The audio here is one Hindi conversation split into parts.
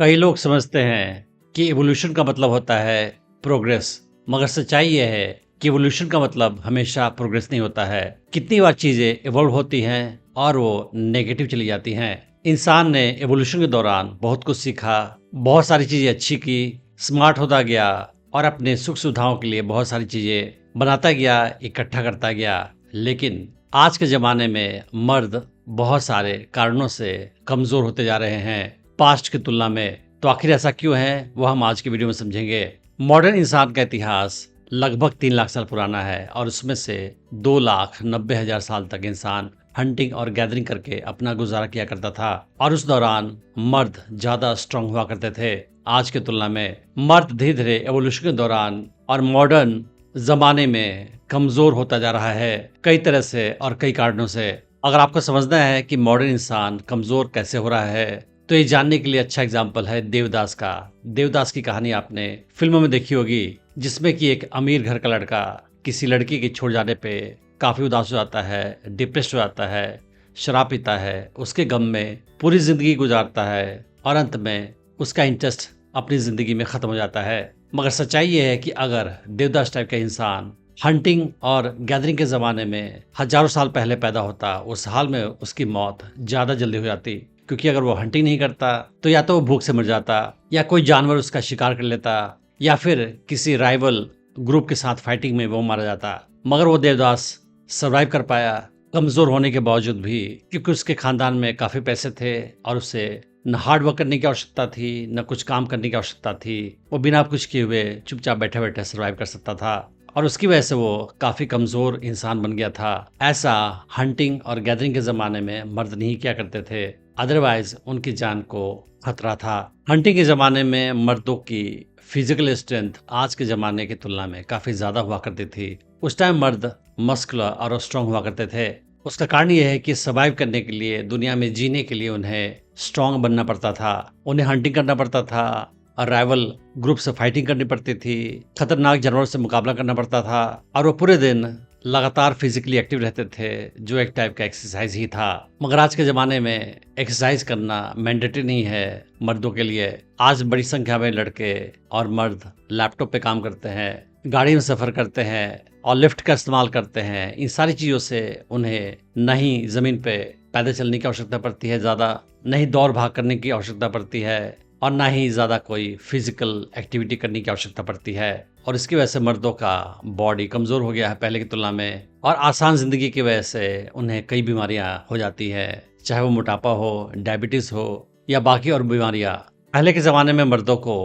कई लोग समझते हैं कि इवोल्यूशन का मतलब होता है प्रोग्रेस, मगर सच्चाई यह है कि इवोल्यूशन का मतलब हमेशा प्रोग्रेस नहीं होता है। कितनी बार चीजें इवॉल्व होती हैं और वो नेगेटिव चली जाती हैं। इंसान ने इवोल्यूशन के दौरान बहुत कुछ सीखा, बहुत सारी चीजें अच्छी की, स्मार्ट होता गया और अपने सुख सुविधाओं के लिए बहुत सारी चीजें बनाता गया, इकट्ठा करता गया। लेकिन आज के जमाने में मर्द बहुत सारे कारणों से कमजोर होते जा रहे हैं पास्ट की तुलना में। तो आखिर ऐसा क्यों है वो हम आज की वीडियो में समझेंगे। मॉडर्न इंसान का इतिहास लगभग 3 लाख साल पुराना है और उसमें से 2,90,000 साल तक इंसान हंटिंग और गैदरिंग करके अपना गुजारा किया करता था और उस दौरान मर्द ज्यादा स्ट्रांग हुआ करते थे आज की तुलना में। मर्द धीरे धीरे एवोल्यूशन के दौरान और मॉडर्न जमाने में कमजोर होता जा रहा है कई तरह से और कई कारणों से। अगर आपको समझना है कि मॉडर्न इंसान कमजोर कैसे हो रहा है तो ये जानने के लिए अच्छा एग्जाम्पल है देवदास का। देवदास की कहानी आपने फिल्मों में देखी होगी, जिसमें कि एक अमीर घर का लड़का किसी लड़की के छोड़ जाने पे काफी उदास हो जाता है, डिप्रेस्ड हो जाता है, शराब पीता है, उसके गम में पूरी जिंदगी गुजारता है और अंत में उसका इंटरेस्ट अपनी जिंदगी में खत्म हो जाता है। मगर सच्चाई ये है कि अगर देवदास टाइप का इंसान हंटिंग और गैदरिंग के जमाने में हजारों साल पहले पैदा होता, उस हाल में उसकी मौत ज्यादा जल्दी हो जाती, क्योंकि अगर वो हंटिंग नहीं करता तो या तो वो भूख से मर जाता या कोई जानवर उसका शिकार कर लेता या फिर किसी राइवल ग्रुप के साथ फाइटिंग में वो मारा जाता। मगर वो देवदास सरवाइव कर पाया कमजोर होने के बावजूद भी, क्योंकि उसके खानदान में काफी पैसे थे और उसे न हार्ड वर्क करने की आवश्यकता थी, न कुछ काम करने की आवश्यकता थी। वो बिना कुछ किए हुए चुपचाप बैठे बैठे सरवाइव कर सकता था और उसकी वजह से वो काफी कमजोर इंसान बन गया था। ऐसा हंटिंग और गैदरिंग के जमाने में मर्द नहीं किया करते थे, अदरवाइज उनकी जान को खतरा था। हंटिंग के जमाने में मर्दों की फिजिकल स्ट्रेंथ आज के जमाने की तुलना में काफी ज्यादा हुआ करती थी। उस टाइम मर्द मस्कुलर और स्ट्रांग हुआ करते थे। उसका कारण यह है कि सर्वाइव करने के लिए, दुनिया में जीने के लिए उन्हें स्ट्रांग बनना पड़ता था। उन्हें हंटिंग करना पड़ता था और राइवल ग्रुप से फाइटिंग करनी पड़ती थी, खतरनाक जानवरों से मुकाबला करना पड़ता था और वो पूरे दिन लगातार फिजिकली एक्टिव रहते थे, जो एक टाइप का एक्सरसाइज ही था। मगर आज के जमाने में एक्सरसाइज करना मैंडेटरी नहीं है मर्दों के लिए। आज बड़ी संख्या में लड़के और मर्द लैपटॉप पे काम करते हैं, गाड़ी में सफर करते हैं और लिफ्ट का इस्तेमाल करते हैं। इन सारी चीजों से उन्हें न ही जमीन पे पैदल चलने की आवश्यकता पड़ती है ज्यादा, न ही दौड़ भाग करने की आवश्यकता पड़ती है और ना ही ज्यादा कोई फिजिकल एक्टिविटी करने की आवश्यकता पड़ती है। और इसकी वजह से मर्दों का बॉडी कमजोर हो गया है पहले की तुलना में और आसान जिंदगी की वजह से उन्हें कई बीमारियां हो जाती है, चाहे वो मोटापा हो, डायबिटीज हो या बाकी और बीमारियां। पहले के जमाने में मर्दों को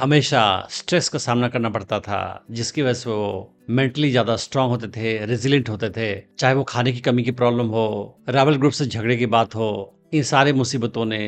हमेशा स्ट्रेस का सामना करना पड़ता था, जिसकी वजह से वो मेंटली ज्यादा स्ट्रांग होते थे, रेजिलिएंट होते थे। चाहे वो खाने की कमी की प्रॉब्लम हो, राइवल ग्रुप से झगड़े की बात हो, इन सारे मुसीबतों ने,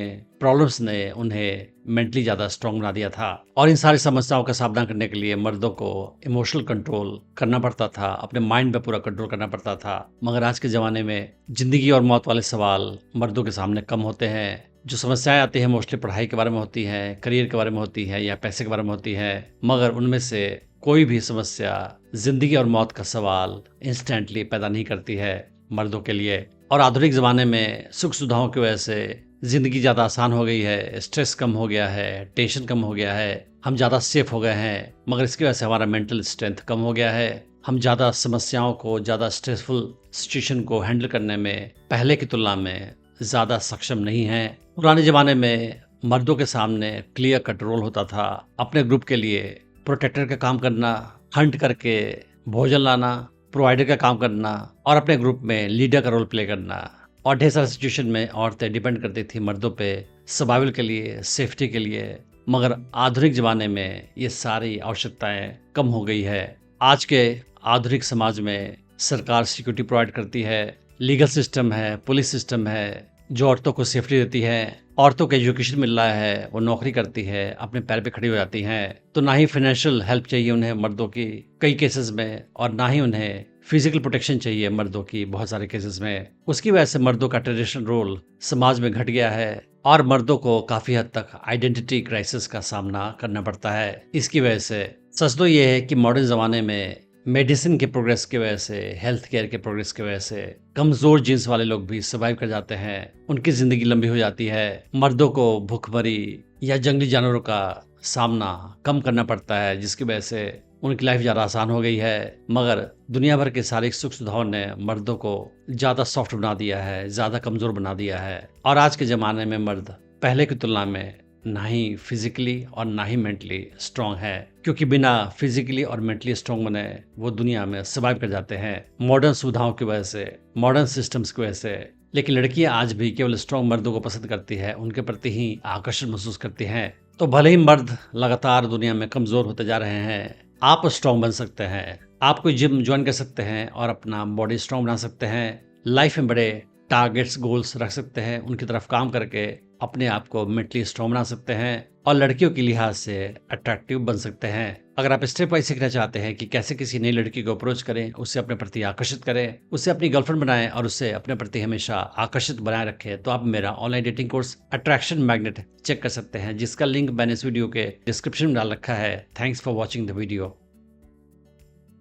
प्रॉब्लम्स ने उन्हें मेंटली ज्यादा स्ट्रांग बना दिया था। और इन सारी समस्याओं का सामना करने के लिए मर्दों को इमोशनल कंट्रोल करना पड़ता था, अपने माइंड पे पूरा कंट्रोल करना पड़ता था। मगर आज के जमाने में जिंदगी और मौत वाले सवाल मर्दों के सामने कम होते हैं। जो समस्याएं आती हैं मोस्टली पढ़ाई के बारे में होती हैं, करियर के बारे में होती है या पैसे के बारे में होती है। मगर उनमें से कोई भी समस्या जिंदगी और मौत का सवाल इंस्टेंटली पैदा नहीं करती है मर्दों के लिए। और आधुनिक जमाने में सुख सुविधाओं की वजह से जिंदगी ज्यादा आसान हो गई है, स्ट्रेस कम हो गया है, टेंशन कम हो गया है, हम ज्यादा सेफ हो गए हैं। मगर इसकी वजह से हमारा मेंटल स्ट्रेंथ कम हो गया है। हम ज्यादा समस्याओं को, ज्यादा स्ट्रेसफुल सिचुएशन को हैंडल करने में पहले की तुलना में ज्यादा सक्षम नहीं है। पुराने जमाने में मर्दों के सामने क्लियर कट रोल होता था, अपने ग्रुप के लिए प्रोटेक्टर का काम करना, हंट करके भोजन लाना, प्रोवाइडर का काम करना और अपने ग्रुप में लीडर का रोल प्ले करना। और ढेर सारे सिचुएशन में औरतें डिपेंड करती थी मर्दों पे सर्वाइवल के लिए, सेफ्टी के लिए। मगर आधुनिक जमाने में ये सारी आवश्यकताएं कम हो गई है। आज के आधुनिक समाज में सरकार सिक्योरिटी प्रोवाइड करती है, लीगल सिस्टम है, पुलिस सिस्टम है जो औरतों को सेफ्टी देती है। औरतों को एजुकेशन मिल रहा है, वो नौकरी करती है, अपने पैर पे खड़ी हो जाती हैं। तो ना ही फाइनेंशियल हेल्प चाहिए उन्हें मर्दों की कई केसेस में, और ना ही उन्हें फिजिकल प्रोटेक्शन चाहिए मर्दों की बहुत सारे केसेस में। उसकी वजह से मर्दों का ट्रेडिशनल रोल समाज में घट गया है और मर्दों को काफी हद तक आइडेंटिटी क्राइसिस का सामना करना पड़ता है। इसकी वजह से सच तो ये है कि मॉडर्न जमाने में मेडिसिन के प्रोग्रेस की वजह से, हेल्थ केयर के प्रोग्रेस की वजह से कमजोर जीन्स वाले लोग भी सर्वाइव कर जाते हैं, उनकी जिंदगी लंबी हो जाती है। मर्दों को भूखमरी या जंगली जानवरों का सामना कम करना पड़ता है, जिसकी वजह से उनकी लाइफ ज़्यादा आसान हो गई है। मगर दुनिया भर के सारे सुख सुविधाओं ने मर्दों को ज़्यादा सॉफ्ट बना दिया है, ज़्यादा कमज़ोर बना दिया है। और आज के ज़माने में मर्द पहले की तुलना में ना ही फिजिकली और ना ही मेंटली स्ट्रांग है, क्योंकि बिना फिजिकली और मेंटली स्ट्रांग बने वो दुनिया में सर्वाइव कर जाते हैं मॉडर्न सुविधाओं की वजह से, मॉडर्न सिस्टम्स की वजह से। लेकिन लड़कियां आज भी केवल स्ट्रांग मर्दों को पसंद करती है, उनके प्रति ही आकर्षण महसूस करती हैं। तो भले ही मर्द लगातार दुनिया में कमजोर होते जा रहे हैं, आप स्ट्रांग बन सकते हैं। आप कोई जिम ज्वाइन कर सकते हैं और अपना बॉडी स्ट्रांग बना सकते हैं। लाइफ में बड़े टारगेट्स, गोल्स रख सकते हैं, उनकी तरफ काम करके अपने आप को मेंटली स्ट्रांग बना सकते हैं और लड़कियों के लिहाज से अट्रैक्टिव बन सकते हैं। अगर आप स्टेप वाइज सीखना चाहते हैं कि कैसे किसी नई लड़की को अप्रोच करें, उससे अपने प्रति आकर्षित करें, उससे अपनी गर्लफ्रेंड बनाएं और उससे अपने प्रति हमेशा आकर्षित बनाए रखें, तो आप मेरा online dating course attraction magnet check कर सकते हैं, जिसका लिंक मैंने इस वीडियो के डिस्क्रिप्शन में डाल रखा है। Thanks for watching the video.